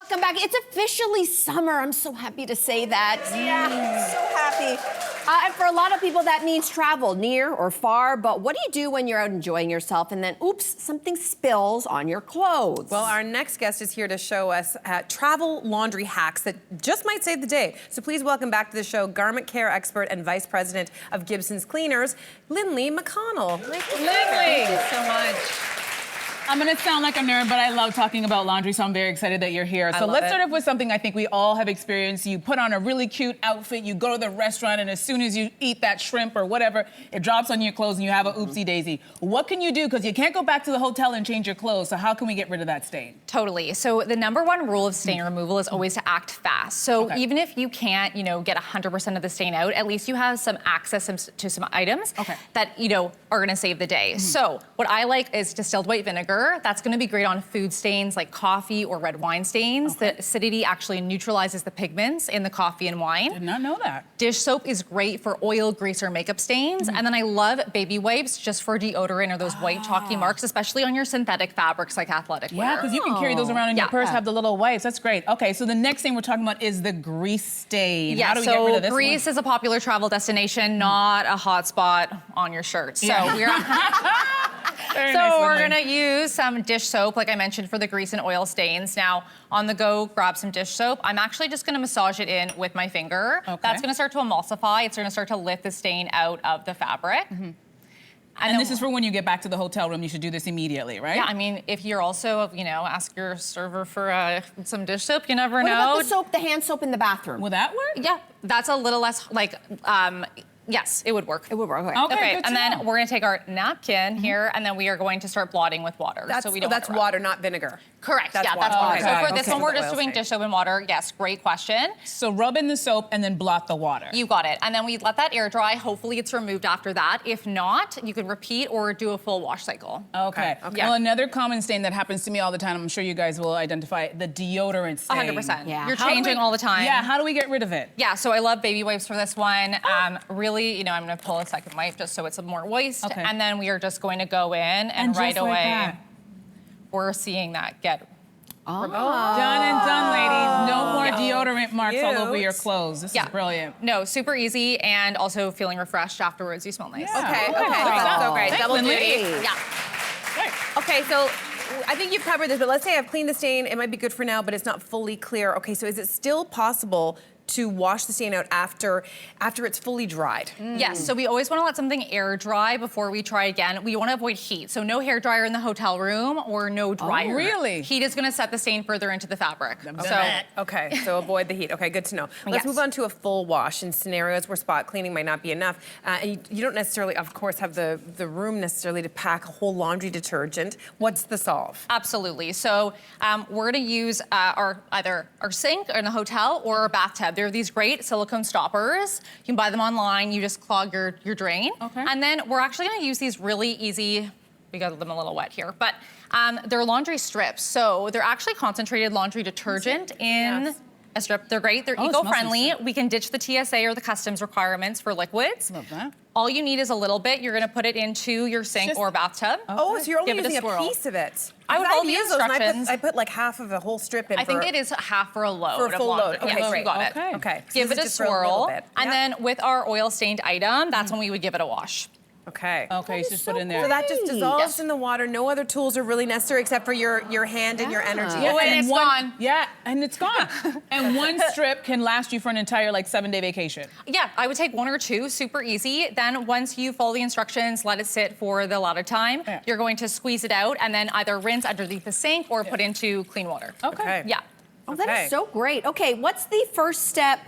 Welcome back. It's officially summer. I'm so happy to say that. Yeah, so happy. And for a lot of people, that means travel, near or far. But what do you do when you're out enjoying yourself and then, oops, something spills on your clothes? Well, our next guest is here to show us travel laundry hacks that just might save the day. So please welcome back to the show garment care expert and vice president of Gibson's Cleaners, Linley McConnell. Linley! Thank you so much. I'm gonna sound like a nerd, but I love talking about laundry, so I'm very excited that you're here. So let's start off with something I think we all have experienced. You put on a really cute outfit, you go to the restaurant, and as soon as you eat that shrimp or whatever, it drops on your clothes and you have a oopsie daisy. What can you do? Because you can't go back to the hotel and change your clothes, so how can we get rid of that stain? Totally. So the #1 rule of stain removal is always to act fast. So even if you can't, get 100% of the stain out, at least you have some access to some items that, are gonna save the day. So what I like is distilled white vinegar. That's gonna be great on food stains like coffee or red wine stains. The acidity actually neutralizes the pigments in the coffee and wine. Did not know that. Dish soap is great for oil, grease, or makeup stains. And then I love baby wipes just for deodorant or those white chalky marks, especially on your synthetic fabrics like athletic wear. Yeah, because you can carry those around in your purse, have the little wipes. That's great. Okay, so the next thing we're talking about is the grease stain. Yeah, how do we get rid of this Greece is a popular travel destination, not a hot spot on your shirt. So we're gonna use some dish soap, like I mentioned, for the grease and oil stains. Now, on the go, grab some dish soap. I'm actually just gonna massage it in with my finger. That's gonna start to emulsify. It's gonna start to lift the stain out of the fabric. And this is for when you get back to the hotel room. You should do this immediately, right? Yeah, I mean, if you're also, ask your server for some dish soap, you never know. What about the soap, the hand soap in the bathroom? Will that work? Yeah, that's a little less, yes, it would work. It would work, Okay, and then we're gonna take our napkin here, and then we are going to start blotting with water. That's water, not vinegar. Correct, That's that's water. water. Okay. So for this one, we're just doing dish soap and water. Yes, great question. So rub in the soap and then blot the water. You got it. And then we let that air dry. Hopefully it's removed after that. If not, you can repeat or do a full wash cycle. Okay. Well, another common stain that happens to me all the time, I'm sure you guys will identify, the deodorant stain. 100%. Yeah. You're changing all the time. Yeah, how do we get rid of it? Yeah, so I love baby wipes for this one. Really, I'm gonna pull a second wipe just so it's more moist. And then we are just going to go in and right away, we're seeing that get Done and done, ladies. No more deodorant marks all over your clothes. This is brilliant. No, super easy, and also feeling refreshed afterwards. You smell nice. Okay, that's so great. Double duty. Yeah. Okay, so I think you've covered this, but let's say I've cleaned the stain. It might be good for now, but it's not fully clear. Okay, so is it still possible to wash the stain out after it's fully dried? Yes, so we always want to let something air dry before we try again. We want to avoid heat, so no hair dryer in the hotel room or no dryer. Oh, really? Heat is going to set the stain further into the fabric. Okay, so avoid the heat. Okay, good to know. Let's move on to a full wash in scenarios where spot cleaning might not be enough. And you don't necessarily, of course, have the room necessarily to pack a whole laundry detergent. What's the solve? Absolutely. So we're going to use either our sink in the hotel or our bathtub. There are these great silicone stoppers. You can buy them online. You just clog your drain. And then we're actually going to use these really easy, we got them a little wet here, but they're laundry strips. So they're actually concentrated laundry detergent in a strip. They're great. They're eco-friendly. We can ditch the TSA or the customs requirements for liquids. Love that. All you need is a little bit. You're going to put it into your sink or bathtub. Oh, so you're only using a piece of it. I would follow the instructions. I put like half of a whole strip in. I think it is half for a load. For a full load. Okay, Yes, you got it. Okay. Give it a swirl. And then with our oil stained item, that's when we would give it a wash. Okay. Okay, so just put it in there. So that just dissolves in the water. No other tools are really necessary except for your hand and your energy. Oh, and it's gone. Yeah, and it's gone. And one strip can last you for an entire 7-day vacation. Yeah, I would take 1 or 2, super easy. Then once you follow the instructions, let it sit for the allotted time. You're going to squeeze it out and then either rinse underneath the sink or put into clean water. Okay. Yeah. Oh, that is so great. Okay, what's the first step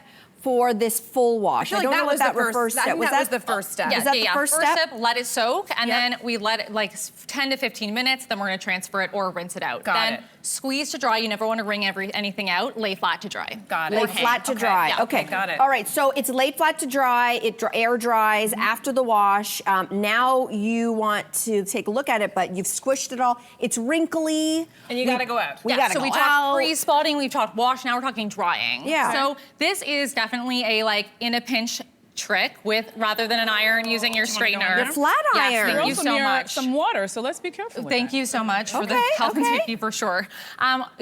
for this full wash? I don't know what that refers to. Was that the first step? Yeah, Is that the first step? Let it soak, and then we let it 10 to 15 minutes, then we're gonna transfer it or rinse it out. Then squeeze to dry. You never wanna wring anything out. Lay flat to dry. Got it. Lay flat to dry. Yeah. Okay, got it. All right, so it's laid flat to dry. It air dries after the wash. Now you want to take a look at it, but you've squished it all. It's wrinkly. And you gotta go out. We gotta go out. So we talked pre-spotting, we've talked wash, now we're talking drying. Yeah. So this is definitely a in a pinch trick with, rather than an iron, using your straightener. Your flat iron. Yes, You're thank you also so near much. some water, so let's be careful with Thank that. you so much for the health and safety for sure.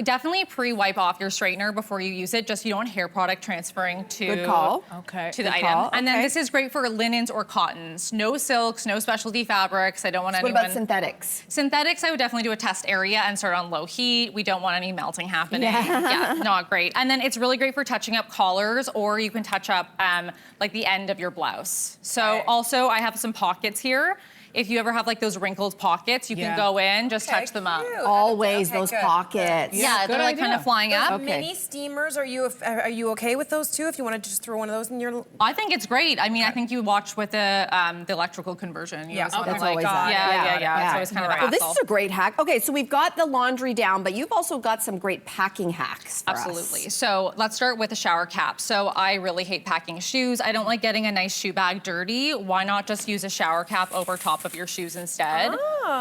Definitely pre-wipe off your straightener before you use it, just so you don't want hair product transferring to, Good call. Okay. to the Good item. call. And then Okay. this is great for linens or cottons. No silks, no specialty fabrics. I don't want What anyone... about synthetics? Synthetics, I would definitely do a test area and start on low heat. We don't want any melting happening. Yeah, not great. And then it's really great for touching up collars, or you can touch up like the end of your blouse. So also I have some pockets here. If you ever have like those wrinkled pockets, you can go in, just touch them up. Always Okay, those good. pockets. Yeah, they're like kind of flying up. Okay. Mini steamers, are you okay with those too? If you want to just throw one of those in your... I think it's great. I mean, I think you watch with the electrical conversion. You Yeah, always wanna, that's like, always that. Yeah. It's Yeah. always kind of a Well, this hassle. is a great hack. Okay, so we've got the laundry down, but you've also got some great packing hacks for Absolutely. us. So let's start with the shower cap. So I really hate packing shoes. I don't like getting a nice shoe bag dirty. Why not just use a shower cap over top of your shoes instead?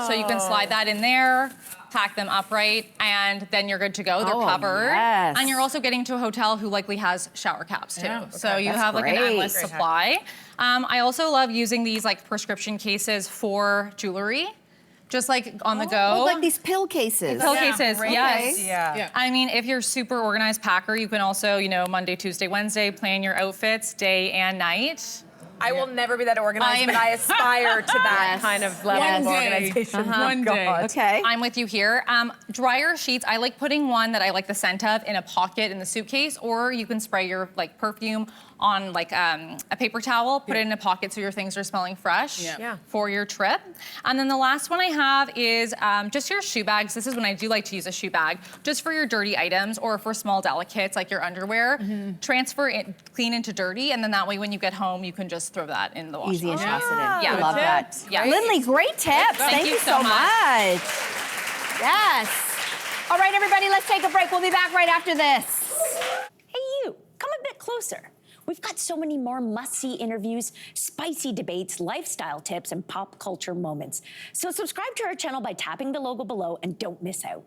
So you can slide that in there, pack them upright, and then you're good to go. They're covered. Yes. And you're also getting to a hotel who likely has shower caps too. Yeah. So you That's have like an great. endless Great supply. I also love using these like prescription cases for jewelry. Just like on the go. Oh, like these pill cases. Pill cases, great. yes. Yeah. I mean, if you're super organized packer, you can also, Monday, Tuesday, Wednesday, plan your outfits day and night. I will never be that organized, but I aspire to that Yes. kind of level of One day. organization. One day. God. Okay. I'm with you here. Dryer sheets, I like putting one that I like the scent of in a pocket in the suitcase, or you can spray your like perfume on like a paper towel, put it in a pocket so your things are smelling fresh Yeah. for your trip. And then the last one I have is just your shoe bags. This is when I do like to use a shoe bag, just for your dirty items or for small delicates like your underwear. Transfer it clean into dirty, and then that way when you get home, you can just throw that in the washing Easy and machine. toss it in. Yeah. I love Good that. tips. Yeah. Lindley, great tips. Thank you you so so much. Yes. All right, everybody, let's take a break. We'll be back right after this. Hey, you, come a bit closer. We've got so many more must-see interviews, spicy debates, lifestyle tips, and pop culture moments. So subscribe to our channel by tapping the logo below and don't miss out.